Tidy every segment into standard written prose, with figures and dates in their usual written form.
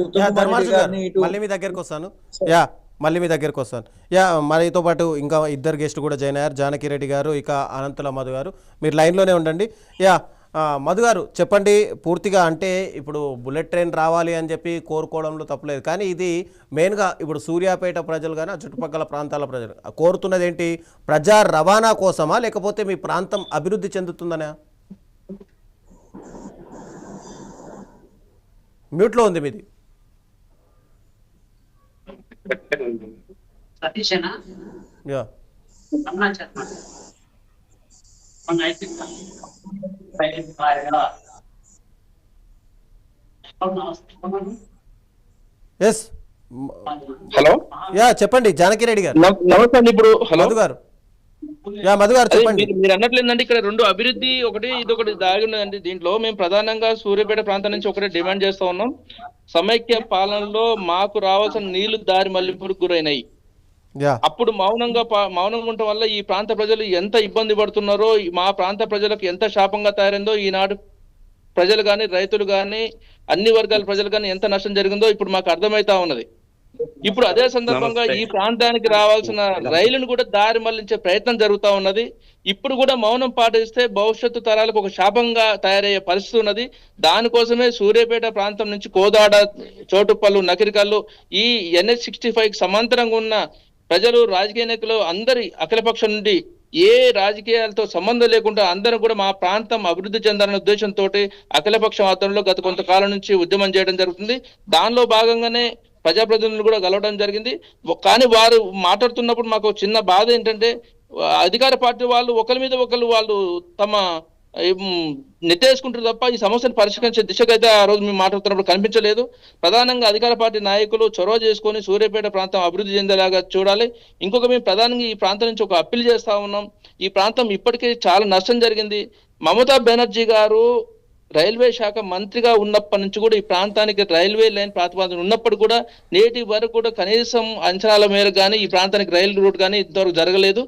Uttam yeah Kumar Reddy Dharmarjun గారు గారిని ఇటు మళ్ళీ మీ దగ్గరకు వస్తాను. యా మళ్ళీ మీ దగ్గరకు వస్తాను. యా మనతో పాటు ఇంకా ఇద్దరు గెస్ట్ కూడా జాయిన్ అయ్యారు, జానకి రెడ్డి గారు ఇక అనంతుల మధు గారు. మీరు లైన్లోనే ఉండండి. యా మధు గారు చెప్పండి పూర్తిగా. అంటే ఇప్పుడు బుల్లెట్ ట్రైన్ రావాలి అని చెప్పి కోరుకోవడంలో తప్పలేదు, కానీ ఇది మెయిన్గా ఇప్పుడు సూర్యాపేట ప్రజలు కానీ ఆ చుట్టుపక్కల ప్రాంతాల ప్రజలు కోరుతున్నది ఏంటి? ప్రజా రవాణా కోసమా లేకపోతే మీ ప్రాంతం అభివృద్ధి చెందుతుందనా? మ్యూట్లో ఉంది మీది. సతీషేనా యా ఎస్ హలో యా చెప్పండి జానకి రెడ్డి గారు. నమస్తే అండి. ఇప్పుడు హలో మధు గారు. యా మధు గారు అదే చెప్పండి. మీరు అన్నట్లు ఏంటంటే ఇక్కడ రెండు అభివృద్ధి ఒకటి ఇది ఒకటి దాగి ఉన్నదండి. దీంట్లో మేము ప్రధానంగా సూర్యాపేట ప్రాంతం నుంచి ఒకటే డిమాండ్ చేస్తా ఉన్నాం. సమైక్య పాలనలో మాకు రావాల్సిన నీళ్లు దారి మళ్లింపులకు గురైనాయి. యా అప్పుడు మౌనంగా ఉండటం వల్ల ఈ ప్రాంత ప్రజలు ఎంత ఇబ్బంది పడుతున్నారో, మా ప్రాంత ప్రజలకు ఎంత శాపంగా తయారైందో, ఈనాడు ప్రజలు కానీ రైతులు కానీ అన్ని వర్గాల ప్రజలు కానీ ఎంత నష్టం జరిగిందో ఇప్పుడు మాకు అర్థమైతా ఉన్నది. ఇప్పుడు అదే సందర్భంగా ఈ ప్రాంతానికి రావాల్సిన రైలును కూడా దారి మళ్లించే ప్రయత్నం జరుగుతా ఉన్నది. ఇప్పుడు కూడా మౌనం పాటిస్తే భవిష్యత్తు తరాలకు ఒక శాపంగా తయారయ్యే పరిస్థితి ఉన్నది. దానికోసమే సూర్యాపేట ప్రాంతం నుంచి కోదాడ, చోటుపల్లు, నకిరికల్లు ఈ NH65 సమాంతరంగా ఉన్న ప్రజలు, రాజకీయ నాయకులు అందరి అఖిలపక్షం నుండి ఏ రాజకీయాలతో సంబంధం లేకుండా అందరూ కూడా మా ప్రాంతం అభివృద్ధి చెందాలనే ఉద్దేశంతో అఖిలపక్షం ఆధ్వర్యంలో గత కొంతకాలం నుంచి ఉద్యమం చేయడం జరుగుతుంది. దానిలో భాగంగానే ప్రజాప్రతినిధులు కూడా కలవడం జరిగింది. కానీ వారు మాట్లాడుతున్నప్పుడు మాకు చిన్న బాధ ఏంటంటే, అధికార పార్టీ వాళ్ళు ఒకరి మీద ఒకరు వాళ్ళు తమ నెట్టేసుకుంటారు తప్ప ఈ సమస్యను పరిష్కరించే దిశగా అయితే ఆ రోజు మేము మాట్లాడుతున్నప్పుడు కనిపించలేదు. ప్రధానంగా అధికార పార్టీ నాయకులు చొరవ చేసుకొని సూర్యాపేట ప్రాంతం అభివృద్ధి చెందేలాగా చూడాలి. ఇంకొక మేము ప్రధానంగా ఈ ప్రాంతం నుంచి ఒక అప్పీల్ చేస్తా ఉన్నాం. ఈ ప్రాంతం ఇప్పటికే చాలా నష్టం జరిగింది. మమతా బెనర్జీ గారు రైల్వే శాఖ మంత్రిగా ఉన్నప్పటి నుంచి కూడా ఈ ప్రాంతానికి రైల్వే లైన్ ప్రతిపాదన ఉన్నప్పుడు కూడా నేటి వరకు కూడా కనీసం అంచనాల మేర కానీ ఈ ప్రాంతానికి రైలు రూట్ కానీ ఇంతవరకు జరగలేదు.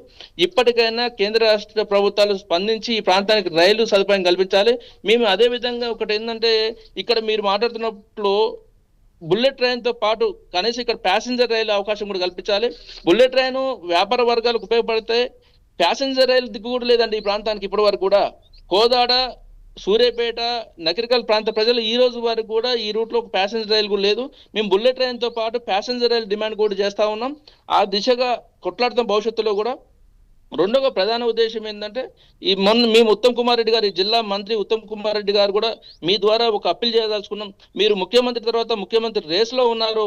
ఇప్పటికైనా కేంద్ర రాష్ట్ర ప్రభుత్వాలు స్పందించి ఈ ప్రాంతానికి రైలు సదుపాయం కల్పించాలి. మేము అదే విధంగా ఒకటి ఏంటంటే, ఇక్కడ మీరు మాట్లాడుతున్నప్పుడు బుల్లెట్ ట్రైన్ తో పాటు కనీసం ఇక్కడ ప్యాసింజర్ రైలు అవకాశం కూడా కల్పించాలి. బుల్లెట్ ట్రైన్ వ్యాపార వర్గాలకు ఉపయోగపడితే ప్యాసింజర్ రైలు దిక్కు కూడా లేదండి ఈ ప్రాంతానికి ఇప్పటి వరకు కూడా. కోదాడ, సూర్యాపేట, నకిరికల్ ప్రాంత ప్రజలు ఈ రోజు వరకు కూడా ఈ రూట్ లో ప్యాసింజర్ రైలు కూడా లేదు. మేము బుల్లెట్ ట్రైన్ తో పాటు ప్యాసింజర్ రైలు డిమాండ్ కూడా చేస్తా ఉన్నాం. ఆ దిశగా కొట్లాడతాం భవిష్యత్తులో కూడా. రెండవ ప్రధాన ఉద్దేశం ఏంటంటే, మేము ఉత్తమ్ కుమార్ రెడ్డి గారు, జిల్లా మంత్రి ఉత్తమ్ కుమార్ రెడ్డి గారు కూడా మీ ద్వారా ఒక అప్పీల్ చేయదలుచుకున్నాం. మీరు ముఖ్యమంత్రి తర్వాత ముఖ్యమంత్రి రేసులో ఉన్నారు.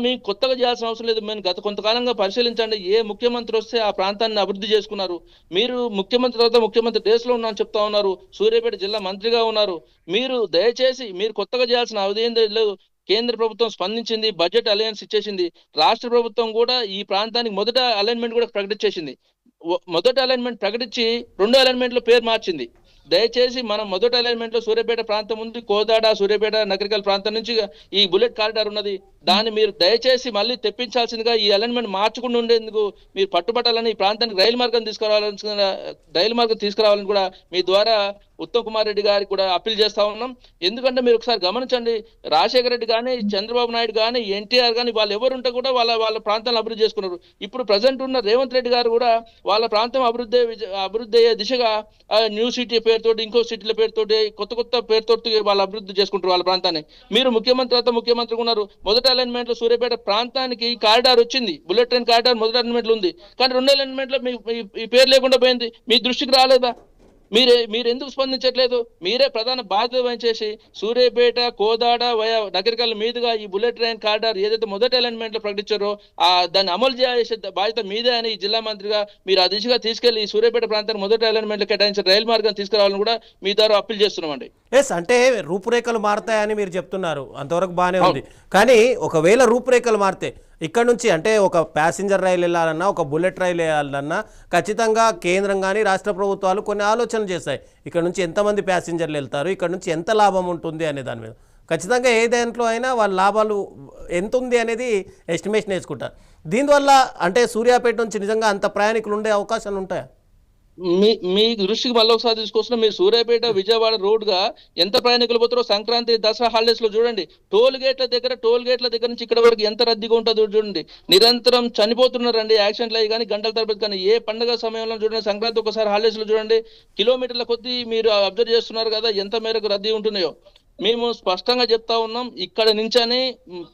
మేము కొత్తగా చేయాల్సిన అవసరం లేదు. మేము గత కొంతకాలంగా పరిశీలించండి, ఏ ముఖ్యమంత్రి వస్తే ఆ ప్రాంతాన్ని అభివృద్ధి చేసుకున్నారు. మీరు ముఖ్యమంత్రి తర్వాత ముఖ్యమంత్రి రేసులో ఉన్నారని చెప్తా ఉన్నారు. సూర్యాపేట జిల్లా మంత్రిగా ఉన్నారు. మీరు దయచేసి మీరు కొత్తగా చేయాల్సిన అవధి లేదు. కేంద్ర ప్రభుత్వం స్పందించింది, బడ్జెట్ అలయన్స్ ఇచ్చేసింది. రాష్ట్ర ప్రభుత్వం కూడా ఈ ప్రాంతానికి మొదట అలైన్మెంట్ కూడా ప్రకటించేసింది. మొదటి అలైన్మెంట్ ప్రకటించి రెండో అలైన్మెంట్ లో పేరు మార్చింది. దయచేసి మనం మొదటి అలైన్మెంట్ లో సూర్యాపేట ప్రాంతం ఉంది, కోదాడ, సూర్యాపేట, నకిరికల్ ప్రాంతం నుంచి ఈ బుల్లెట్ కారిడార్ ఉన్నది. దాన్ని మీరు దయచేసి మళ్ళీ తెప్పించాల్సిందిగా, ఈ అలైన్మెంట్ మార్చకుండా ఉండేందుకు మీరు పట్టుబట్టాలని, ఈ ప్రాంతానికి రైలు మార్గం తీసుకురావాలని కూడా మీ ద్వారా ఉత్తమ్ కుమార్ రెడ్డి గారికి కూడా అప్పీల్ చేస్తా ఉన్నాం. ఎందుకంటే మీరు ఒకసారి గమనించండి, రాజశేఖర రెడ్డి కానీ, చంద్రబాబు నాయుడు కానీ, ఎన్టీఆర్ కానీ వాళ్ళు ఎవరుంటే కూడా వాళ్ళ ప్రాంతాలను అభివృద్ధి చేసుకున్నారు. ఇప్పుడు ప్రజెంట్ ఉన్న రేవంత్ రెడ్డి గారు కూడా వాళ్ళ ప్రాంతం అభివృద్ధి అయ్యే దిశగా న్యూ సిటీ పేరుతోటి, ఇంకో సిటీల పేరుతోటి, కొత్త పేరుతోటి వాళ్ళు అభివృద్ధి చేసుకుంటారు వాళ్ళ ప్రాంతాన్ని. మీరు ముఖ్యమంత్రి ఉన్నారు. మొదటి అలైన్మెంట్ లో సూర్యాపేట ప్రాంతానికి కారిడార్ వచ్చింది, బుల్లెట్ ట్రైన్ కారిడార్ మొదటి అలైన్మెంట్ లో ఉంది. కానీ రెండో అలైన్మెంట్ లో ఈ పేరు లేకుండా పోయింది. మీ దృష్టికి రాలేదా? మీరు ఎందుకు స్పందించట్లేదు? మీరే ప్రధాన బాధ్యత వహించేసి సూర్యాపేట, కోదాడ, నగరికల్ మీదుగా ఈ బుల్లెట్ ట్రైన్ కారిడార్ ఏదైతే మొదటి అలైన్మెంట్ లో ప్రకటించారో దాన్ని అమలు చేసే బాధ్యత మీదే అని జిల్లా మంత్రిగా మీరు ఆ దిశగా తీసుకెళ్లి సూర్యాపేట ప్రాంతానికి మొదటి అలైన్మెంట్ లో కేటాయించిన రైలు మార్గం తీసుకురావాలని కూడా మీ ద్వారా అప్పీల్ చేస్తున్నామండి. ఎస్, అంటే రూపురేఖలు మారతాయని మీరు చెప్తున్నారు, అంతవరకు బాగానే ఉంది. కానీ ఒకవేళ రూపురేఖలు మారితే ఇక్కడ నుంచి అంటే ఒక ప్యాసింజర్ రైలు వెళ్ళాలన్నా, ఒక బుల్లెట్ రైలు వెళ్ళాలన్నా ఖచ్చితంగా కేంద్రం కానీ రాష్ట్ర ప్రభుత్వాలు కొన్ని ఆలోచనలు చేస్తాయి. ఇక్కడ నుంచి ఎంతమంది ప్యాసింజర్లు వెళ్తారు, ఇక్కడ నుంచి ఎంత లాభం ఉంటుంది అనే దాని మీద ఖచ్చితంగా ఏ దాంట్లో అయినా వాళ్ళ లాభాలు ఎంత ఉంది అనేది ఎస్టిమేషన్ వేసుకుంటారు. దీనివల్ల అంటే సూర్యాపేట నుంచి నిజంగా అంత ప్రయాణికులు ఉండే అవకాశాలు ఉంటాయా? మీ దృష్టికి మళ్ళీ ఒకసారి తీసుకొస్తున్నా, మీరు సూర్యాపేట విజయవాడ రోడ్ గా ఎంత ప్రయాణికులు పోతారో సంక్రాంతి దసరా హాలిడేస్ లో చూడండి. టోల్ గేట్ల దగ్గర నుంచి ఇక్కడ వరకు ఎంత రద్దీగా ఉంటుందో చూడండి. నిరంతరం చనిపోతున్నారండి యాక్సిడెంట్లు అయ్యి కానీ గంటల తరబడి. కానీ ఏ పండుగ సమయంలో చూడండి, సంక్రాంతి ఒకసారి హాలిడేస్ లో చూడండి, కిలోమీటర్ల కొద్దీ మీరు అబ్జర్వ్ చేస్తున్నారు కదా ఎంత మేరకు రద్దీ ఉంటున్నాయో. మేము స్పష్టంగా చెప్తా ఉన్నాం, ఇక్కడ నుంచని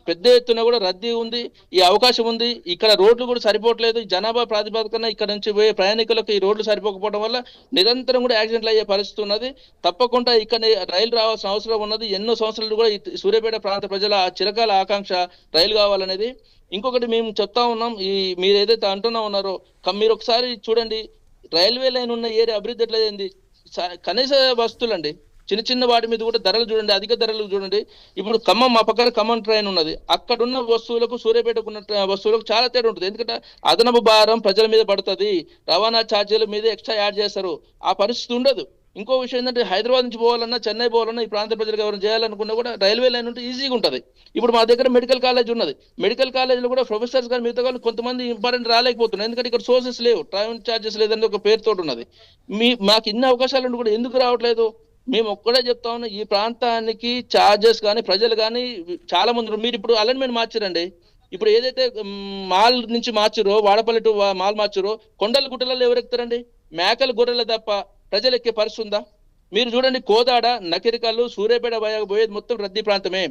పెద్ద ఎత్తున కూడా రద్దీ ఉంది, ఈ అవకాశం ఉంది. ఇక్కడ రోడ్లు కూడా సరిపోవట్లేదు, జనాభా ప్రాతిపదికన ఇక్కడ నుంచి పోయే ప్రయాణికులకు ఈ రోడ్లు సరిపోకపోవడం వల్ల నిరంతరం కూడా యాక్సిడెంట్లు అయ్యే పరిస్థితి ఉన్నది. తప్పకుండా ఇక్కడ రైలు రావాల్సిన అవసరం ఉన్నది. ఎన్నో సంవత్సరాలు కూడా ఈ సూర్యాపేట ప్రాంత ప్రజల చిరకాల ఆకాంక్ష రైలు కావాలనేది. ఇంకొకటి మేము చెప్తా ఉన్నాం, ఈ మీరు ఏదైతే అంటున్నా ఉన్నారో మీరు ఒకసారి చూడండి, రైల్వే లైన్ ఉన్న ఏరియా అభివృద్ధి ఎట్లయింది. కనీస వస్తువులు అండి, చిన్న చిన్న వాటి మీద కూడా ధరలు చూడండి, అధిక ధరలు చూడండి. ఇప్పుడు ఖమ్మం, మా పక్కన ఖమ్మం ట్రైన్ ఉన్నది, అక్కడ ఉన్న వస్తువులకు సూర్యాపేటకు ఉన్న వస్తువులకు చాలా తేడా ఉంటుంది. ఎందుకంటే అదనపు భారం ప్రజల మీద పడుతుంది, రవాణా ఛార్జీల మీద ఎక్స్ట్రా యాడ్ చేస్తారు, ఆ పరిస్థితి ఉండదు. ఇంకో విషయం ఏంటంటే హైదరాబాద్ నుంచి పోవాలన్నా, చెన్నై పోవాలన్నా, ఈ ప్రాంత ప్రజలకు ఎవరైనా చేయాలనుకున్నా కూడా రైల్వే లైన్ ఉంటే ఈజీగా ఉంటుంది. ఇప్పుడు మా దగ్గర మెడికల్ కాలేజ్ ఉన్నది, మెడికల్ కాలేజ్లో కూడా ప్రొఫెసర్స్ కానీ మిగతా వాళ్ళు కొంతమంది ఇంపార్టెంట్ రాలేకపోతున్నారు, ఎందుకంటే ఇక్కడ సోర్సెస్ లేవు, ట్రావెల్ ఛార్జెస్ లేదని ఒక పేరుతో ఉన్నది. మాకు ఇన్ని అవకాశాలు ఉండి కూడా ఎందుకు రావట్లేదు? మేము ఒక్కడే చెప్తా ఉన్నాం, ఈ ప్రాంతానికి ఛార్జెస్ కానీ ప్రజలు కానీ చాలా మంది మీరు ఇప్పుడు అలైన్మెంట్ మార్చారండి. ఇప్పుడు ఏదైతే మాల్ నుంచి మార్చారో, వాడపల్లి టు మాల్ మార్చారో, కొండల గుట్టలలో ఎవరు ఎక్కుతారండి? మేకలు గొర్రెల తప్ప ప్రజలు ఎక్కే పరిస్థితి ఉందా? మీరు చూడండి, కోదాడ, నకిరికల్లు, సూర్యాపేట పోయేది మొత్తం రద్దీ ప్రాంతమే.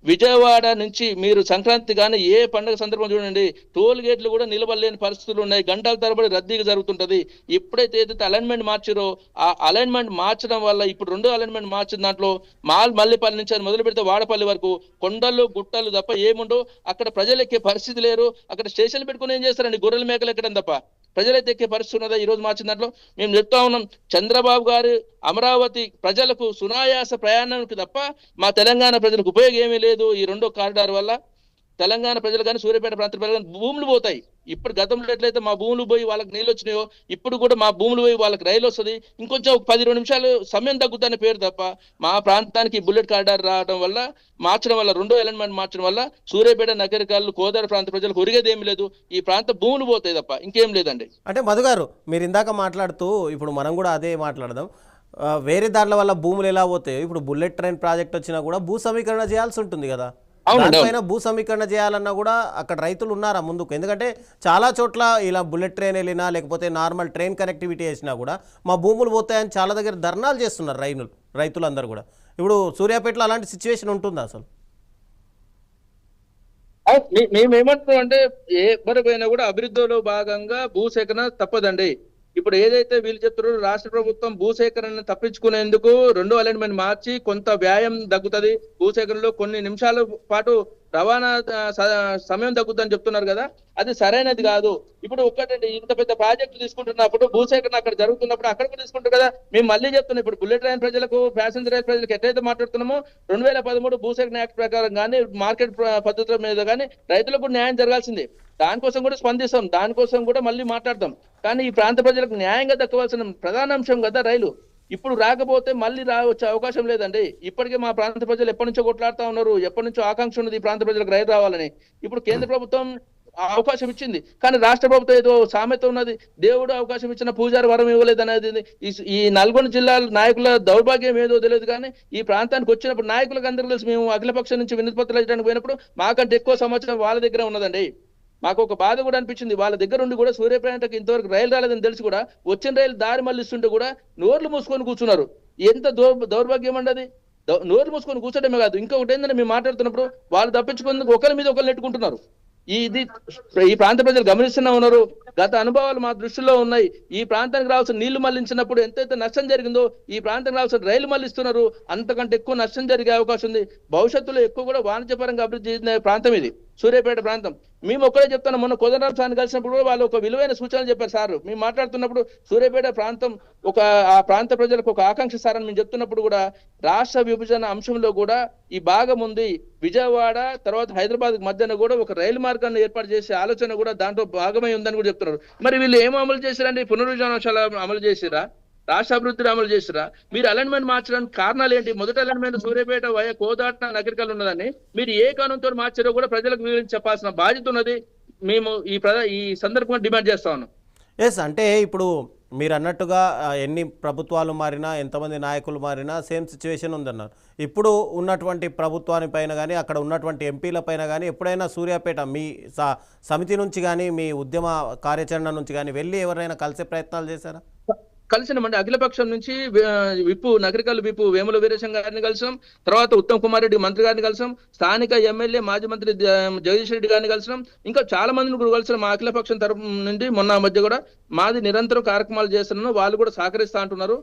విజయవాడ నుంచి మీరు సంక్రాంతి కానీ ఏ పండుగ సందర్భం చూడండి, టోల్ గేట్లు కూడా నిలబడలేని పరిస్థితులు ఉన్నాయి, గంటల తరబడి రద్దీగా జరుగుతుంటది. ఎప్పుడైతే ఏదైతే అలైన్మెంట్ మార్చారో ఆ అలైన్మెంట్ మార్చడం వల్ల ఇప్పుడు రెండో అలైన్మెంట్ మార్చిన దాంట్లో మల్లిపల్లి నుంచి మొదలు పెడితే వాడపల్లి వరకు కొండలు గుట్టలు తప్ప ఏముండో, అక్కడ ప్రజలు ఎక్కే పరిస్థితి లేరు. అక్కడ స్టేషన్లు పెట్టుకుని ఏం చేస్తారండి? గొర్రెల మేకలు ఎక్కడం తప్ప ప్రజలైతే ఎక్కే పరిస్థితి ఉన్నదా ఈ రోజు మార్చిన దాంట్లో? మేము చెప్తా ఉన్నాం, చంద్రబాబు గారు అమరావతి ప్రజలకు సునాయాస ప్రయాణానికి తప్ప మా తెలంగాణ ప్రజలకు ఉపయోగం ఏమీ లేదు. ఈ రెండో కారిడార్ వల్ల తెలంగాణ ప్రజలు కానీ సూర్యాపేట ప్రాంత ప్రజలు కానీ భూములు పోతాయి. ఇప్పుడు గతంలో ఎట్లయితే మా భూములు పోయి వాళ్ళకి నీళ్ళు వచ్చినాయో, ఇప్పుడు కూడా మా భూములు పోయి వాళ్ళకి రైలు వస్తుంది. ఇంకొంచెం 10-20 నిమిషాలు సమయం తగ్గుతుందని పేరు తప్ప మా ప్రాంతానికి బుల్లెట్ కారిడార్ రావడం వల్ల, మార్చడం వల్ల, రెండో ఎలిమెంట్ మార్చడం వల్ల సూర్యాపేట, నగరికల్లు, కోదాడ ప్రాంత ప్రజలకు ఒరిగేది ఏమి లేదు. ఈ ప్రాంత భూములు పోతాయి తప్ప ఇంకేం లేదండి. అంటే మధు గారు, మీరు ఇందాక మాట్లాడుతూ ఇప్పుడు మనం కూడా అదే మాట్లాడదాం. వేరే దాంట్ల వల్ల భూములు ఎలా పోతాయో, ఇప్పుడు బుల్లెట్ ట్రైన్ ప్రాజెక్ట్ వచ్చినా కూడా భూ సమీకరణ చేయాల్సి ఉంటుంది కదా. దానిపైన భూ సమీకరణ చేయాలన్నా కూడా అక్కడ రైతులు ఉన్నారా ముందుకు? ఎందుకంటే చాలా చోట్ల ఇలా బుల్లెట్ ట్రైన్ వెళ్ళినా లేకపోతే నార్మల్ ట్రైన్ కనెక్టివిటీ వేసినా కూడా మా భూములు పోతాయని చాలా దగ్గర ధర్నాలు చేస్తున్నారు రైతులందరూ కూడా. ఇప్పుడు సూర్యాపేటలో అలాంటి సిచ్యువేషన్ ఉంటుందా అసలు? మేమేమంటున్నాం అంటే, ఏ వరకైనా కూడా అభివృద్ధిలో భాగంగా భూసేకరణ తప్పదండి. ఇప్పుడు ఏదైతే వీళ్ళు చెప్తున్నారో రాష్ట్ర ప్రభుత్వం భూసేకరణను తప్పించుకునేందుకు రెండో అలైన్మెంట్ మార్చి కొంత వ్యాయం తగ్గుతుంది, భూసేకరణలో కొన్ని నిమిషాల పాటు రవాణా సమయం తగ్గుతుందని చెప్తున్నారు కదా, అది సరైనది కాదు. ఇప్పుడు ఒక్కటండి, ఇంత పెద్ద ప్రాజెక్టు తీసుకుంటున్నప్పుడు భూసేకరణ అక్కడ జరుగుతున్నప్పుడు అక్కడ కూడా తీసుకుంటారు కదా. మేము మళ్ళీ చెప్తున్నాం, ఇప్పుడు బుల్లెట్ ట్రైన్ ప్రజలకు, ప్యాసింజర్ రైల్ ప్రజలకు ఎట్లయితే మాట్లాడుతున్నామో 2013 భూసేకరణ యాక్ట్ ప్రకారం కానీ, మార్కెట్ పద్ధతుల మీద కానీ రైతులకు కూడా న్యాయం జరగాల్సిందే. దానికోసం కూడా స్పందిస్తాం, దానికోసం కూడా మళ్ళీ మాట్లాడతాం. కానీ ఈ ప్రాంత ప్రజలకు న్యాయంగా దక్కవలసిన ప్రధాన అంశం కదా రైలు. ఇప్పుడు రాకపోతే మళ్ళీ వచ్చే అవకాశం లేదండి. ఇప్పటికే మా ప్రాంత ప్రజలు ఎప్పటి నుంచో కొట్లాడుతా ఉన్నారు, ఎప్పటి నుంచో ఆకాంక్ష ఉన్నది ఈ ప్రాంత ప్రజలకు రైలు రావాలని. ఇప్పుడు కేంద్ర ప్రభుత్వం అవకాశం ఇచ్చింది, కానీ రాష్ట్ర ప్రభుత్వం ఏదో సామెత ఉన్నది, దేవుడు అవకాశం ఇచ్చిన పూజారి వరం ఇవ్వలేదు అనేది. ఈ నల్గొండ జిల్లాల నాయకుల దౌర్భాగ్యం ఏదో తెలియదు, కానీ ఈ ప్రాంతానికి వచ్చినప్పుడు నాయకులకు అందరూ తెలుసు, మేము అఖిలపక్షం నుంచి వినతి పత్రాలు ఇచ్చడానికి పోయినప్పుడు మాకంటే ఎక్కువ సమాచారం వాళ్ళ దగ్గర ఉన్నదండి. మాకు ఒక బాధ కూడా అనిపించింది, వాళ్ళ దగ్గర ఉండి కూడా సూర్యాపేటకి ఇంతవరకు రైలు రాలేదని తెలిసి కూడా వచ్చిన రైలు దారి మళ్ళిస్తుంటే కూడా నోర్లు మూసుకొని కూర్చున్నారు. ఎంత దౌర్భాగ్యం అండి అది. నోర్లు మూసుకొని కూర్చోడమే కాదు, ఇంకొకటి ఏంటంటే మేము మాట్లాడుతున్నప్పుడు వాళ్ళు తప్పించుకునేందుకు ఒకరి మీద ఒకరు నెట్టుకుంటున్నారు. ఈ ప్రాంత ప్రజలు గమనిస్తూనే ఉన్నారు. గత అనుభవాలు మా దృష్టిలో ఉన్నాయి. ఈ ప్రాంతానికి రావాల్సిన నీళ్లు మళ్లించినప్పుడు ఎంతైతే నష్టం జరిగిందో, ఈ ప్రాంతానికి రావాల్సిన రైలు మళ్లిస్తున్నారు, అంతకంటే ఎక్కువ నష్టం జరిగే అవకాశం ఉంది. భవిష్యత్తులో ఎక్కువ కూడా వాణిజ్యపరంగా అభివృద్ధి చెందిన ప్రాంతం ఇది సూర్యాపేట ప్రాంతం. మేము ఒక్కడే చెప్తాను, మొన్న కోదండరాం సార్ని కలిసినప్పుడు కూడా వాళ్ళు ఒక విలువైన సూచనలు చెప్పారు సార్. మేము మాట్లాడుతున్నప్పుడు సూర్యాపేట ప్రాంతం ఆ ప్రాంత ప్రజలకు ఒక ఆకాంక్ష సార్ అని మేము చెప్తున్నప్పుడు కూడా రాష్ట్ర విభజన అంశంలో కూడా ఈ భాగం ఉంది. విజయవాడ తర్వాత హైదరాబాద్ మధ్యన కూడా ఒక రైలు మార్గాన్ని ఏర్పాటు చేసే ఆలోచన కూడా దాంట్లో భాగమై ఉందని కూడా చెప్తున్నారు. మరి వీళ్ళు ఏం అమలు చేశారండి? పునరుజ్జీవనాంశాలు అమలు చేసిరా, రాష్ట్ర అభివృద్ధిని అమలు చేసిరా? మీరు అలైన్మెంట్ మార్చడానికి కారణాలు ఏంటి? మొదటి అలైన్మెంట్ సూర్యాపేట కోదాట నగరికల్ ఉన్నదని మీరు ఏ కారణంతో మార్చారో కూడా ప్రజలకు వివరించి చెప్పాల్సిన బాధ్యత ఉన్నది. మేము ఈ సందర్భంగా డిమాండ్ చేస్తా ఉన్నాం. ఎస్, అంటే ఇప్పుడు మీరు అన్నట్టుగా ఎన్ని ప్రభుత్వాలు మారినా ఎంతమంది నాయకులు మారినా సేమ్ సిచ్యువేషన్ ఉందన్నారు. ఇప్పుడు ఉన్నటువంటి ప్రభుత్వాని పైన కానీ అక్కడ ఉన్నటువంటి ఎంపీల పైన కానీ ఎప్పుడైనా సూర్యాపేట మీ సమితి నుంచి కానీ మీ ఉద్యమ కార్యాచరణ నుంచి కానీ వెళ్ళి ఎవరైనా కలిసే ప్రయత్నాలు చేశారా? కలిసినామండి. అఖిలపక్షం నుంచి విప్పు నగరికల్ విప్పు వేముల వీరేశం గారిని కలిసాం. తర్వాత ఉత్తమ్ కుమార్ రెడ్డి మంత్రి గారిని కలిసాం. స్థానిక ఎమ్మెల్యే మాజీ మంత్రి జగదీష్ రెడ్డి గారిని కలిసినాం. ఇంకా చాలా మందిని కూడా కలిసినాం. మా అఖిలపక్షం తరపు నుండి మొన్న మధ్య కూడా మాది నిరంతరం కార్యక్రమాలు చేస్తున్నాను, వాళ్ళు కూడా సహకరిస్తా అంటున్నారు.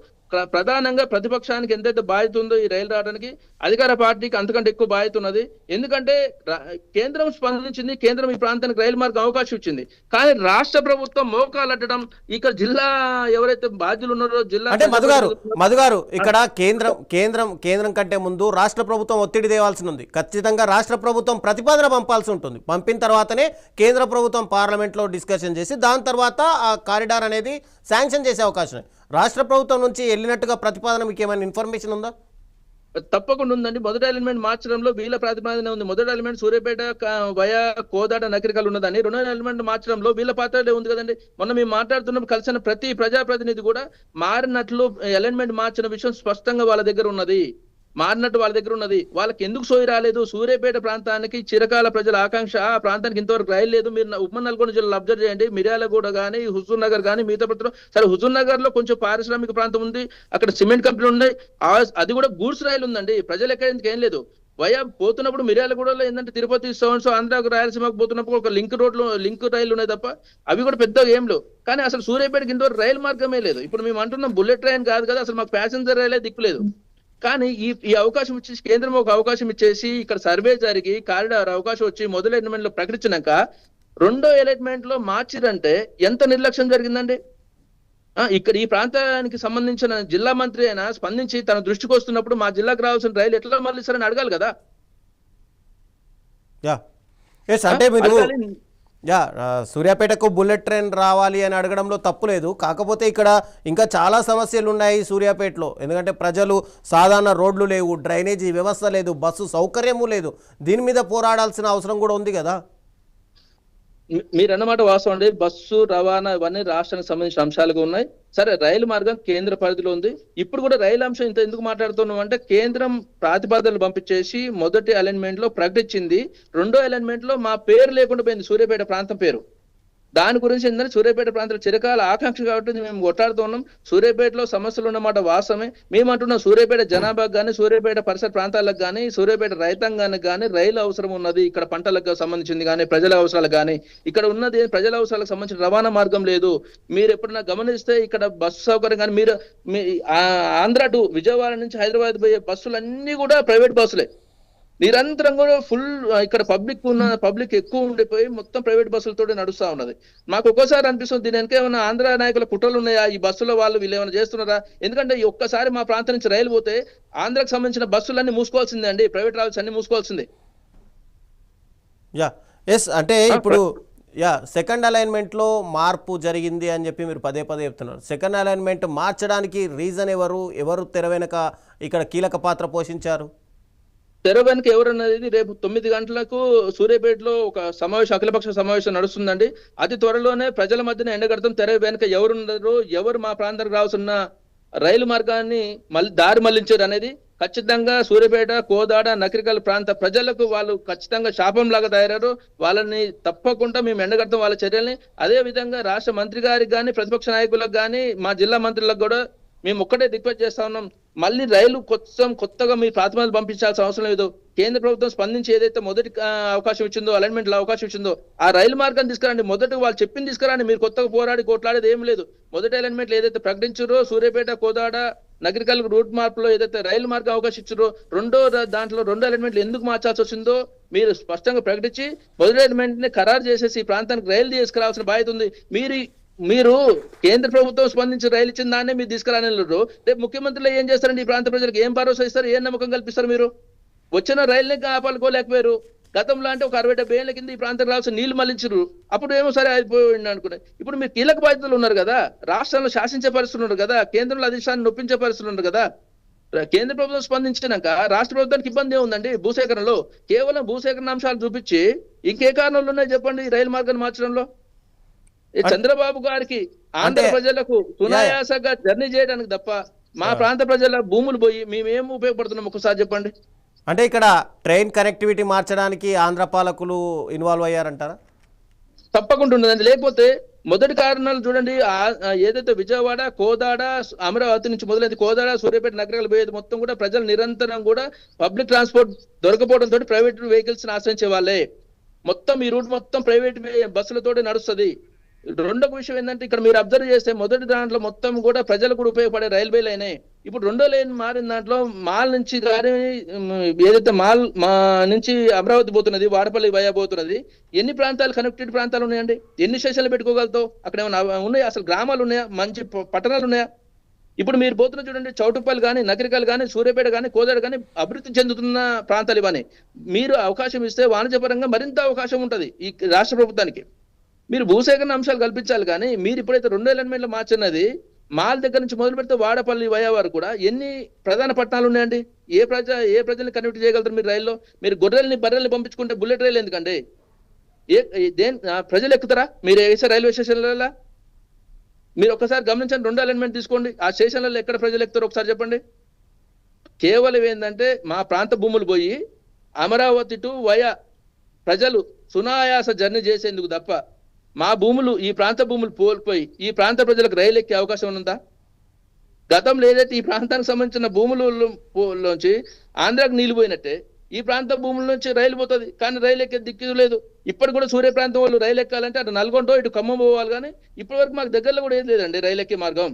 ప్రధానంగా ప్రతిపక్షానికి ఎంతైతే బాధ్యత ఉందో ఈ రైలు రావడానికి, అధికార పార్టీకి అంతకంటే ఎక్కువ బాధ్యత ఉన్నది. ఎందుకంటే కేంద్రం స్పందించింది, కేంద్రం ఈ ప్రాంతానికి రైలు మార్గం అవకాశం ఇచ్చింది. కానీ రాష్ట్ర ప్రభుత్వం మోకాలట్టడం, ఇక్కడ జిల్లా ఎవరైతే బాధ్యులు ఉన్నారో జిల్లా అంటే మధు గారు ఇక్కడ కేంద్రం కంటే ముందు రాష్ట్ర ప్రభుత్వం ఒత్తిడి తేవాల్సి ఉంది. ఖచ్చితంగా రాష్ట్ర ప్రభుత్వం ప్రతిపాదన పంపాల్సి ఉంటుంది. పంపిన తర్వాతనే కేంద్ర ప్రభుత్వం పార్లమెంట్లో డిస్కషన్ చేసి దాని తర్వాత ఆ కారిడార్ అనేది శాంక్షన్ చేసే అవకాశం. రాష్ట్ర ప్రభుత్వం నుంచి వెళ్ళినట్టుగా ప్రతిపాదన మీకు ఏమైనా ఇన్ఫర్మేషన్ ఉందా? తప్పకుండా ఉందండి. మొదటి ఎలిమెంట్ మార్చడంలో వీళ్ళ ప్రతిపాదన ఉంది. మొదటి ఎలిమెంట్ సూర్యాపేట వయా కోదాడ నకరికల్ ఉన్నదని, రెండో ఎలిమెంట్ మార్చడంలో వీళ్ళ పాత్ర ఉంది కదండి. మొన్న మేము మాట్లాడుతున్నప్పుడు కలిసిన ప్రతి ప్రజాప్రతినిధి కూడా మారినట్లు అలైన్మెంట్ మార్చిన విషయం స్పష్టంగా వాళ్ళ దగ్గర ఉన్నది. మారినట్టు వాళ్ళ దగ్గర ఉన్నది. వాళ్ళకి ఎందుకు సోయి రాలేదు? సూర్యాపేట ప్రాంతానికి చిరకాల ప్రజల ఆకాంక్ష, ఆ ప్రాంతానికి ఇంతవరకు రైలు లేదు. మీరు ఉమ్మడి నల్గొండ జిల్లాలో అబ్జర్వ్ చేయండి. మిర్యాలగూడ కానీ, హుజూర్ నగర్ కానీ, మిగతా ప్రాంతంలో సరే హుజూర్ నగర్ లో కొంచెం పారిశ్రామిక ప్రాంతం ఉంది, అక్కడ సిమెంట్ కంపెనీ ఉన్నాయి, అది కూడా గూడ్స్ రైలు ఉందండి. ప్రజలు ఎక్కడ ఏం లేదు. వయా పోతున్నప్పుడు మిర్యాలగూడలో ఏంటంటే తిరుపతి సో ఆంధ్రాకు రాయలసీమకు పోతున్నప్పుడు ఒక లింక్ రైలు ఉన్నాయి తప్ప అవి కూడా పెద్దగా ఏం లేవు. కానీ అసలు సూర్యాపేటకి ఇంతవరకు రైలు మార్గమే లేదు. ఇప్పుడు మేము అంటున్నాం బుల్లెట్ ట్రైన్ కాదు కదా, అసలు మాకు ప్యాసింజర్ రైలే దిక్కులేదు. కానీ ఈ అవకాశం ఇచ్చేసి కేంద్రం ఒక అవకాశం ఇచ్చేసి ఇక్కడ సర్వే జరిగి కారిడార్ అవకాశం వచ్చి మొదటి ఎలిమెంట్ లో ప్రకటించినాక రెండో ఎలిమెంట్ లో మార్చిరంటే ఎంత నిర్లక్ష్యం జరిగిందండి. ఇక్కడ ఈ ప్రాంతానికి సంబంధించిన జిల్లా మంత్రి అయినా స్పందించి తన దృష్టికి వస్తున్నప్పుడు మా జిల్లాకు రావాల్సిన రైలు ఎట్లా మళ్ళీసారని అడగాలి కదా. అంటే మీరు సూర్యాపేటకు బుల్లెట్ ట్రైన్ రావాలి అని అడగడంలో తప్పు లేదు. కాకపోతే ఇక్కడ ఇంకా చాలా సమస్యలు ఉన్నాయి సూర్యాపేటలో. ఎందుకంటే ప్రజలు సాధారణ రోడ్లు లేవు, డ్రైనేజీ వ్యవస్థ లేదు, బస్సు సౌకర్యము లేదు. దీని మీద పోరాడాల్సిన అవసరం కూడా ఉంది కదా. మీరు అన్నమాట వాస్తవం అండి. బస్సు రవాణా ఇవన్నీ రాష్ట్రానికి సంబంధించిన అంశాలుగా ఉన్నాయి. సరే రైలు మార్గం కేంద్ర పరిధిలో ఉంది. ఇప్పుడు కూడా రైలు అంశం ఇంత ఎందుకు మాట్లాడుతున్నాం అంటే కేంద్రం ప్రతిపాదనలు పంపించేసి మొదటి అలైన్మెంట్ లో ప్రకటించింది. రెండో అలైన్మెంట్ లో మా పేరు లేకుండా పోయింది, సూర్యాపేట ప్రాంతం పేరు. దాని గురించి ఏంటంటే సూర్యాపేట ప్రాంతంలో చిరకాల ఆకాంక్ష కాబట్టి మేము కొట్లాడుతున్నాం. సూర్యాపేటలో సమస్యలు ఉన్నమాట వాస్తవమే. మేము అంటున్నాం సూర్యాపేట జనాభాకు కానీ, సూర్యాపేట పరిసర ప్రాంతాలకు కానీ, సూర్యాపేట రైతాంగానికి కానీ రైలు అవసరం ఉన్నది. ఇక్కడ పంటలకు సంబంధించింది కానీ, ప్రజల అవసరాలకు కానీ, ఇక్కడ ఉన్నది ప్రజల అవసరాలకు సంబంధించిన రవాణా మార్గం లేదు. మీరు ఎప్పుడైనా గమనిస్తే ఇక్కడ బస్సు సౌకర్యం కానీ, మీరు ఆంధ్ర టు విజయవాడ నుంచి హైదరాబాద్ పోయే బస్సులు అన్ని కూడా ప్రైవేట్ బస్సులే. నిరంతరం కూడా ఫుల్ ఇక్కడ పబ్లిక్ ఎక్కువ ఉండిపోయి మొత్తం ప్రైవేట్ బస్సులతో నడుస్తా ఉన్నది. మాకు ఒక్కోసారి అనిపిస్తుంది దీని వెనక ఏమైనా ఆంధ్ర నాయకుల కుట్రలు ఉన్నాయా, ఈ బస్సులో వీళ్ళు ఏమైనా చేస్తున్నారా? ఎందుకంటే ఒక్కసారి మా ప్రాంతం నుంచి రైలు పోతే ఆంధ్రాకి సంబంధించిన బస్సులన్నీ మూసుకోవాల్సిందే అండి, ప్రైవేట్ ట్రావెల్స్ అన్ని మూసుకోవాల్సిందే. అంటే ఇప్పుడు సెకండ్ అలైన్మెంట్లో మార్పు జరిగింది అని చెప్పి మీరు పదే చెప్తున్నారు. సెకండ్ అలైన్మెంట్ మార్చడానికి రీజన్ ఎవరు తెర వెనుక ఇక్కడ కీలక పాత్ర పోషించారు? తెర వెనుక ఎవరన్నది రేపు 9 గంటలకు సూర్యాపేటలో ఒక అఖిలపక్ష సమావేశం నడుస్తుందండి. అతి త్వరలోనే ప్రజల మధ్యన ఎండగడతాం. తెర వెనుక ఎవరున్నారు, ఎవరు మా ప్రాంతానికి రావాల్సిన రైలు మార్గాన్ని దారి మళ్లించారు అనేది ఖచ్చితంగా సూర్యాపేట, కోదాడ, నకరికల్ ప్రాంత ప్రజలకు వాళ్ళు ఖచ్చితంగా శాపం లాగా తయారారు. వాళ్ళని తప్పకుండా మేము ఎండగడతాం వాళ్ళ చర్యల్ని. అదే విధంగా రాష్ట్ర మంత్రి గారికి కానీ, ప్రతిపక్ష నాయకులకు కానీ, మా జిల్లా మంత్రులకు కూడా మేము ఒక్కటే రిక్వెస్ట్ చేస్తా ఉన్నాం. మళ్ళీ రైలు కొత్తగా మీ ప్రాతిపదికన పంపించాల్సిన అవసరం లేదు. కేంద్ర ప్రభుత్వం స్పందించి ఏదైతే మొదటి అవకాశం ఇచ్చిందో, అలైన్మెంట్ లో అవకాశం ఇచ్చిందో ఆ రైలు మార్గాన్ని తీసుకురండి. మొదటి వాళ్ళు చెప్పింది తీసుకురండి. మీరు కొత్తగా కొట్లాడేది ఏం లేదు. మొదటి అలైన్మెంట్ లో ఏదైతే ప్రకటించారో సూర్యాపేట, కోదాడ, నగరికల్ రూట్ మార్పులో ఏదైతే రైలు మార్గం అవకాశం ఇచ్చారో రెండో అలైన్మెంట్లు ఎందుకు మార్చాల్సి వచ్చిందో మీరు స్పష్టంగా ప్రకటించి మొదటి అలైన్మెంట్ ని ఖరారు చేసేసి ఈ ప్రాంతానికి రైలు తీసుకురావాల్సిన బాధ్యత ఉంది. మీరు కేంద్ర ప్రభుత్వం స్పందించి రైలు ఇచ్చిన దాన్నే మీరు తీసుకురానన్నారు. రేపు ముఖ్యమంత్రులు ఏం చేస్తారండి? ఈ ప్రాంత ప్రజలకు ఏం భరోసా ఇస్తారు, ఏం నమ్మకం కల్పిస్తారు? మీరు వచ్చిన రైలుని కాపాడుకోలేకపోయారు. గతంలో అంటే ఒక 60-70 ఏళ్ల కింద ఈ ప్రాంతం రావాల్సిన నీళ్లు మళ్లించారు. అప్పుడు ఏమో సరే అయిపోయింది అనుకున్నాయి. ఇప్పుడు మీరు కీలక బాధ్యతలు ఉన్నారు కదా, రాష్ట్రంలో శాసించే పరిస్థితులు ఉన్నారు కదా, కేంద్రంలో అధిష్టాన్ని నొప్పించే పరిస్థితులు ఉన్నారు కదా. కేంద్ర ప్రభుత్వం స్పందించినాక రాష్ట్ర ప్రభుత్వానికి ఇబ్బంది ఏముందండి? భూసేకరణలో కేవలం భూసేకరణ అంశాలు చూపించి ఇంకే కారణాలు ఉన్నాయి చెప్పండి రైలు మార్గాన్ని మార్చడంలో? ఈ చంద్రబాబు గారికి ఆంధ్ర ప్రజలకు సునాయాసంగా జర్నీ చేయడానికి తప్ప మా ప్రాంత ప్రజల భూములు పోయి మేమేం ఉపయోగపడుతున్నాం ఒకసారి చెప్పండి. అంటే ఇక్కడ ట్రైన్ కనెక్టివిటీ మార్చడానికి ఆంధ్ర పాలకులు ఇన్వాల్వ్ అయ్యారంటారా? తప్పకుండా ఉండదండి. లేకపోతే మొదటి కారణాలు చూడండి, ఏదైతే విజయవాడ, కోదాడ, అమరావతి నుంచి మొదలైంది కోదాడ, సూర్యాపేట నగరాలు పోయేది మొత్తం కూడా ప్రజలు నిరంతరం కూడా పబ్లిక్ ట్రాన్స్పోర్ట్ దొరకపోవడంతో ప్రైవేట్ వెహికల్స్ ఆశ్రయించే వాళ్ళే. మొత్తం ఈ రూట్ మొత్తం ప్రైవేట్ బస్సులతోటి నడుస్తుంది. రెండో విషయం ఏంటంటే ఇక్కడ మీరు అబ్జర్వ్ చేస్తే మొదటి దాంట్లో మొత్తం కూడా ప్రజలకు కూడా ఉపయోగపడే రైల్వే లైనే. ఇప్పుడు రెండో లైన్ మారిన దాంట్లో మాల్ నుంచి కానీ ఏదైతే మా నుంచి అమరావతి పోతున్నది, వాడపల్లి వయా పోతున్నది, ఎన్ని ప్రాంతాలు కనెక్టెడ్ ప్రాంతాలు ఉన్నాయండి? ఎన్ని స్టేషన్లు పెట్టుకోగలుగుతావు? అక్కడ ఏమైనా ఉన్నాయా? అసలు గ్రామాలు ఉన్నాయా? మంచి పట్టణాలు ఉన్నాయా? ఇప్పుడు మీరు పోతున్న చూడండి, చౌటుప్పల్ కానీ, నగరికల్ కానీ, సూర్యాపేట కానీ, కోదాడ కానీ అభివృద్ధి చెందుతున్న ప్రాంతాలు ఇవన్నీ. మీరు అవకాశం ఇస్తే వాణిజ్యపరంగా మరింత అవకాశం ఉంటుంది ఈ రాష్ట్ర ప్రభుత్వానికి. మీరు భూసేకరణ అంశాలు కల్పించాలి. కానీ మీరు ఇప్పుడైతే 2 ఎలిమెంట్లు మార్చినది మాల్ దగ్గర నుంచి మొదలు పెడితే వాడపల్లి వయవారు కూడా ఎన్ని ప్రధాన పట్టణాలు ఉన్నాయండి? ఏ ప్రజల్ని కనెక్ట్ చేయగలుగుతారు మీరు రైల్లో? మీరు బర్రెల్ని పంపించుకుంటే బుల్లెట్ రైలు ఎందుకండి? ప్రజలు ఎక్కుతారా మీరు వేసే రైల్వే స్టేషన్లలో? మీరు ఒక్కసారి గమనించండి, 2 ఎలిమెంట్ తీసుకోండి, ఆ స్టేషన్లలో ఎక్కడ ప్రజలు ఎక్కుతారో ఒకసారి చెప్పండి. కేవలం ఏంటంటే మా ప్రాంత భూములు పోయి అమరావతి టు వయా ప్రజలు సునాయాస జర్నీ చేసేందుకు తప్ప మా భూములు, ఈ ప్రాంత భూములు కోల్పోయి ఈ ప్రాంత ప్రజలకు రైలు ఎక్కే అవకాశం ఉందా? గతంలో ఏదైతే ఈ ప్రాంతానికి సంబంధించిన భూములలోంచి ఆంధ్రాకు నీళ్లు పోయినట్టే ఈ ప్రాంత భూముల నుంచి రైలు పోతుంది, కానీ రైలు ఎక్కే దిక్కు లేదు. ఇప్పటి కూడా సూర్య ప్రాంతం వాళ్ళు రైలు ఎక్కాలంటే అటు నల్గొండ, ఇటు ఖమ్మం పోవాలి. కానీ ఇప్పటి వరకు మాకు దగ్గరలో కూడా ఏది లేదండి రైలు ఎక్కే మార్గం.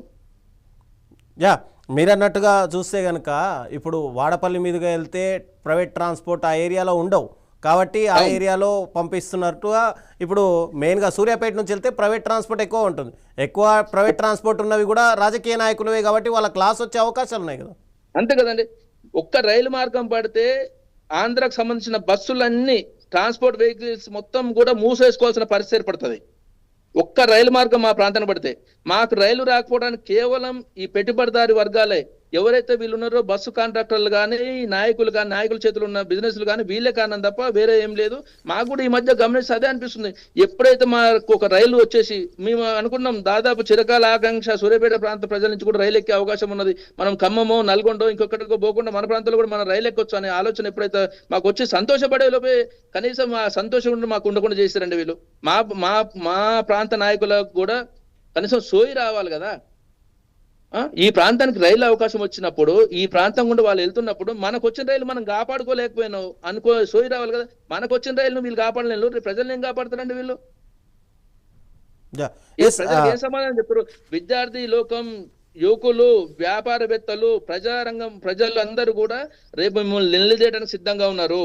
మీరు అన్నట్టుగా చూస్తే కనుక ఇప్పుడు వాడపల్లి మీదుగా వెళ్తే ప్రైవేట్ ట్రాన్స్పోర్ట్ ఆ ఏరియాలో ఉండవు కాబట్టి ఆ ఏరియాలో పంపిస్తున్నట్టుగా. ఇప్పుడు మెయిన్గా సూర్యాపేట నుంచి వెళ్తే ప్రైవేట్ ట్రాన్స్పోర్ట్ ఎక్కువ ఉంటుంది. ఎక్కువ ప్రైవేట్ ట్రాన్స్పోర్ట్ ఉన్నవి కూడా రాజకీయ నాయకులవే కాబట్టి వాళ్ళ క్లాస్ వచ్చే అవకాశాలు ఉన్నాయి కదా. అంతే కదండి. ఒక్క రైలు మార్గం పడితే ఆంధ్రాకు సంబంధించిన బస్సులన్నీ, ట్రాన్స్పోర్ట్ వెహికల్స్ మొత్తం కూడా మూసేసుకోవాల్సిన పరిస్థితి ఏర్పడుతుంది. ఒక్క రైలు మార్గం మా ప్రాంతాన్ని పడితే. మాకు రైలు రాకపోవడానికి కేవలం ఈ పెట్టుబడిదారి వర్గాలే, ఎవరైతే వీళ్ళు ఉన్నారో బస్సు కాంట్రాక్టర్లు కానీ, నాయకులు కానీ, నాయకుల చేతులు ఉన్న బిజినెస్లు కానీ వీళ్ళే కారణం తప్ప వేరే ఏం లేదు. మాకు కూడా ఈ మధ్య గమనిస్తే అదే అనిపిస్తుంది. ఎప్పుడైతే మాకు ఒక రైలు వచ్చేసి మేము అనుకున్నాం దాదాపు చిరకాల ఆకాంక్ష సూర్యాపేట ప్రాంత ప్రజల నుంచి కూడా రైలు ఎక్కే అవకాశం ఉన్నది, మనం ఖమ్మమో నల్గొండో ఇంకొకటికో పోకుండా మన ప్రాంతంలో కూడా మనం రైలు ఎక్కొచ్చు అనే ఆలోచన ఎప్పుడైతే మాకు వచ్చి సంతోషపడే లోపే కనీసం ఆ సంతోషం మాకు ఉండకుండా చేశారండి వీళ్ళు. మా మా మా ప్రాంత నాయకులకు కూడా కనీసం సోయి రావాలి కదా. ఈ ప్రాంతానికి రైలు అవకాశం వచ్చినప్పుడు, ఈ ప్రాంతం గుండా వాళ్ళు వెళ్తున్నప్పుడు మనకు వచ్చిన రైలు మనం కాపాడుకోలేకపోయినావు అనుకో, సోయి రావాలి కదా. మనకు వచ్చిన రైలు వీళ్ళు కాపాడలేరు, ప్రజల్ని ఏం కాపాడుతారండి వీళ్ళు? ప్రజలకు ఏం సమాధానం చెప్పారు? విద్యార్థి లోకం, యువకులు, వ్యాపారవేత్తలు, ప్రజారంగం ప్రజలు అందరూ కూడా రేపు మిమ్మల్ని నిలదీయడానికి సిద్ధంగా ఉన్నారు.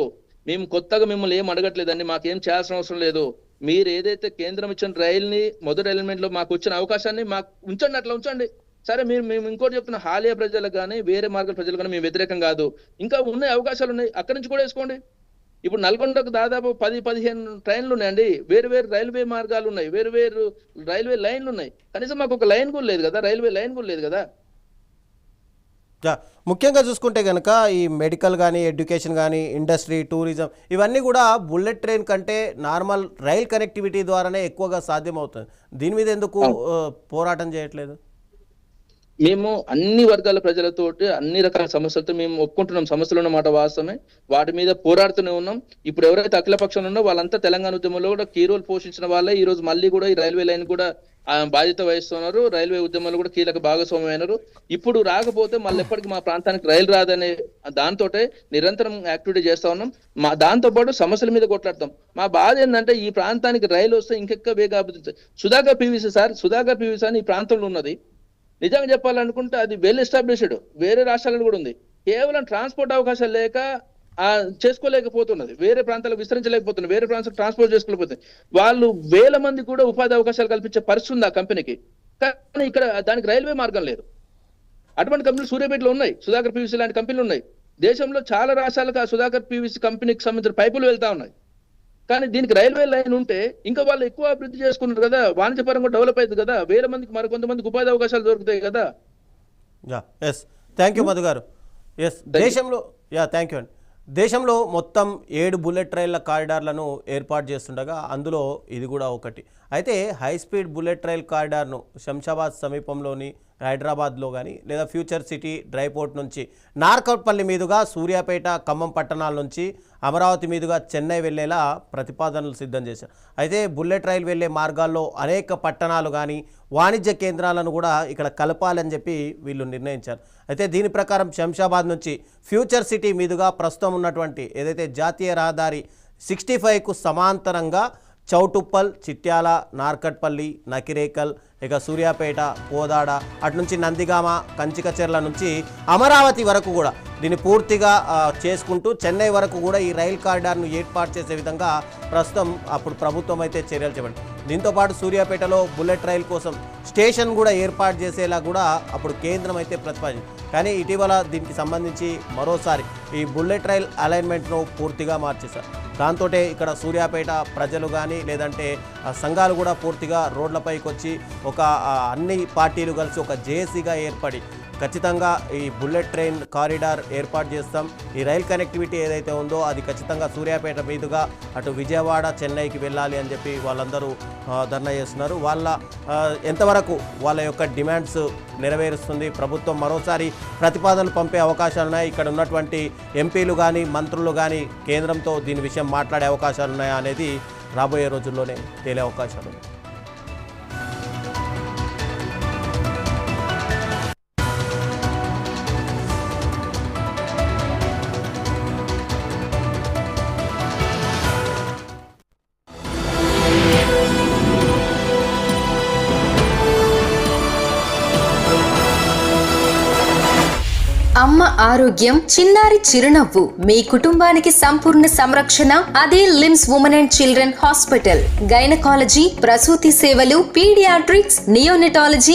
మేము కొత్తగా మిమ్మల్ని ఏం అడగట్లేదండి, మాకేం చేయాల్సిన అవసరం లేదు. మీరు ఏదైతే కేంద్రం ఇచ్చిన రైలుని మొదటి ఎలిమెంట్ లో మాకు వచ్చిన అవకాశాన్ని మాకు ఉంచండి, అట్లా ఉంచండి. సరే మేము ఇంకోటి చెప్తున్నా, హాలియా ప్రజలకు కానీ వేరే మార్గాల ప్రజలు కానీ మేము వ్యతిరేకం కాదు. ఇంకా ఉన్నాయి అవకాశాలు ఉన్నాయి, అక్కడి నుంచి కూడా వేసుకోండి. ఇప్పుడు నల్గొండకు దాదాపు 10-15 ట్రైన్లు ఉన్నాయండి, వేరు వేరు రైల్వే మార్గాలు ఉన్నాయి, వేరు వేరు రైల్వే లైన్లు ఉన్నాయి. కనీసం మాకు ఒక లైన్ కూడా లేదు కదా, రైల్వే లైన్ కూడా లేదు కదా. ముఖ్యంగా చూసుకుంటే కనుక ఈ మెడికల్ కానీ, ఎడ్యుకేషన్ కానీ, ఇండస్ట్రీ, టూరిజం ఇవన్నీ కూడా బుల్లెట్ ట్రైన్ కంటే నార్మల్ రైల్ కనెక్టివిటీ ద్వారానే ఎక్కువగా సాధ్యమవుతుంది. దీని మీద ఎందుకు పోరాటం చేయట్లేదు? మేము అన్ని వర్గాల ప్రజలతోటి అన్ని రకాల సమస్యలతో మేము ఒప్పుకుంటున్నాం. సమస్యలు ఉన్నమాట వాస్తవమే, వాటి మీద పోరాడుతూనే ఉన్నాం. ఇప్పుడు ఎవరైతే అఖిల పక్షంలో ఉన్నో వాళ్ళంతా తెలంగాణ ఉద్యమంలో కూడా కీ రోల్ పోషించిన వాళ్ళే ఈ రోజు మళ్ళీ కూడా ఈ రైల్వే లైన్ కూడా బాధ్యత వహిస్తున్నారు. రైల్వే ఉద్యమంలో కూడా కీలక భాగస్వామ్యం అయినారు. ఇప్పుడు రాకపోతే మళ్ళీ ఎప్పటికీ మా ప్రాంతానికి రైలు రాదనే దాంతో నిరంతరం యాక్టివిటీ చేస్తా ఉన్నాం. దాంతో పాటు సమస్యల మీద కొట్లాడతాం. మా బాధ ఏంటంటే ఈ ప్రాంతానికి రైలు వస్తే ఇంకెక్క వేగ అభివృద్ధి. సుధాకర్ పీవీసీ అని ఈ ప్రాంతంలో ఉన్నది. నిజంగా చెప్పాలనుకుంటే అది వెల్ ఎస్టాబ్లిష్డ్, వేరే రాష్ట్రాలలో కూడా ఉంది. కేవలం ట్రాన్స్పోర్ట్ అవకాశాలు లేక చేసుకోలేకపోతున్నది, వేరే ప్రాంతాలకు విస్తరించలేకపోతున్నారు, వేరే ప్రాంతాలకు ట్రాన్స్పోర్ట్ చేసుకోలేకపోతుంది. వాళ్ళు వేల మంది కూడా ఉపాధి అవకాశాలు కల్పించే పరిస్థితి ఉంది ఆ కంపెనీకి. కానీ ఇక్కడ దానికి రైల్వే మార్గం లేదు. అటువంటి కంపెనీలు సూర్యాపేటలో ఉన్నాయి, సుధాకర్ పీవీసీ లాంటి కంపెనీలు ఉన్నాయి. దేశంలో చాలా రాష్ట్రాలకు ఆ సుధాకర్ పీవీసీ కంపెనీకి సంబంధించిన పైపులు వెళ్తా ఉన్నాయి. కానీ దీనికి రైల్వే లైన్ ఉంటే ఇంకా వాళ్ళు ఎక్కువ అభివృద్ధి చేసుకున్నారు కదా, వాణిజ్యపరంగా డెవలప్ అవుతుంది కదా, వేల మందికి మరికొంతమందికి ఉపాధి అవకాశాలు దొరుకుతాయి కదా. థ్యాంక్ యూ మధు గారు. దేశంలో థ్యాంక్ యూ అండి. దేశంలో మొత్తం 7 బుల్లెట్ రైళ్ల కారిడార్లను ఏర్పాటు చేస్తుండగా అందులో ఇది కూడా ఒకటి. అయితే హై స్పీడ్ బుల్లెట్ రైల్ కారిడార్ను శంషాబాద్ సమీపంలోని హైదరాబాద్లో కానీ లేదా ఫ్యూచర్ సిటీ డ్రైపోర్ట్ నుంచి నార్కట్పల్లి మీదుగా సూర్యాపేట ఖమ్మం పట్టణాల నుంచి అమరావతి మీదుగా చెన్నై వెళ్లేలా ప్రతిపాదనలు సిద్ధం చేశారు. అయితే బుల్లెట్ రైలు వెళ్లే మార్గాల్లో అనేక పట్టణాలు కానీ వాణిజ్య కేంద్రాలను కూడా ఇక్కడ కలపాలని చెప్పి వీళ్ళు నిర్ణయించారు. అయితే దీని ప్రకారం శంషాబాద్ నుంచి ఫ్యూచర్ సిటీ మీదుగా ప్రస్తుతం ఉన్నటువంటి ఏదైతే జాతీయ రహదారి 65కు సమాంతరంగా చౌటుప్పల్, చిట్యాల, నార్కట్పల్లి, నకిరేకల్, ఇక సూర్యాపేట, కోదాడ, అటు నుంచి నందిగామ, కంచికచెర్ల నుంచి అమరావతి వరకు కూడా దీన్ని పూర్తిగా చేసుకుంటూ చెన్నై వరకు కూడా ఈ రైల్ కారిడార్ను ఏర్పాటు చేసే విధంగా ప్రస్తుతం అప్పుడు ప్రభుత్వం అయితే చర్యలు చేపట్టింది. దీంతోపాటు సూర్యాపేటలో బుల్లెట్ రైల్ కోసం స్టేషన్ కూడా ఏర్పాటు చేసేలా కూడా అప్పుడు కేంద్రం అయితే ప్రతిపాదించింది. కానీ ఇటీవల దీనికి సంబంధించి మరోసారి ఈ బుల్లెట్ రైల్ అలైన్మెంట్ను పూర్తిగా మార్చేశారు. దాంతో ఇక్కడ సూర్యాపేట ప్రజలు కానీ లేదంటే సంఘాలు కూడా పూర్తిగా రోడ్లపైకి వచ్చి ఒక అన్ని పార్టీలు కలిసి ఒక జేఏసీగా ఏర్పడి ఖచ్చితంగా ఈ బుల్లెట్ ట్రైన్ కారిడార్ ఏర్పాటు చేస్తాం, ఈ రైల్ కనెక్టివిటీ ఏదైతే ఉందో అది ఖచ్చితంగా సూర్యాపేట మీదుగా అటు విజయవాడ, చెన్నైకి వెళ్ళాలి అని చెప్పి వాళ్ళందరూ ధర్నా చేస్తున్నారు. ఎంతవరకు వాళ్ళ యొక్క డిమాండ్స్ నెరవేరుస్తుంది ప్రభుత్వం, మరోసారి ప్రతిపాదనలు పంపే అవకాశాలు ఉన్నాయి, ఇక్కడ ఉన్నటువంటి ఎంపీలు కానీ మంత్రులు కానీ కేంద్రంతో దీని విషయం మాట్లాడే అవకాశాలు ఉన్నాయా అనేది రాబోయే రోజుల్లోనే తేలే అవకాశాలు ఉన్నాయి. అమ్మ ఆరోగ్యం, చిన్నారి చిరునవ్వు, మీ కుటుంబానికి సంపూర్ణ సంరక్షణ అదే Lims women and children hospital. Gynaecology, ప్రసూతి సేవలు, పీడియాట్రిక్స్, నియోనెటాలజీ,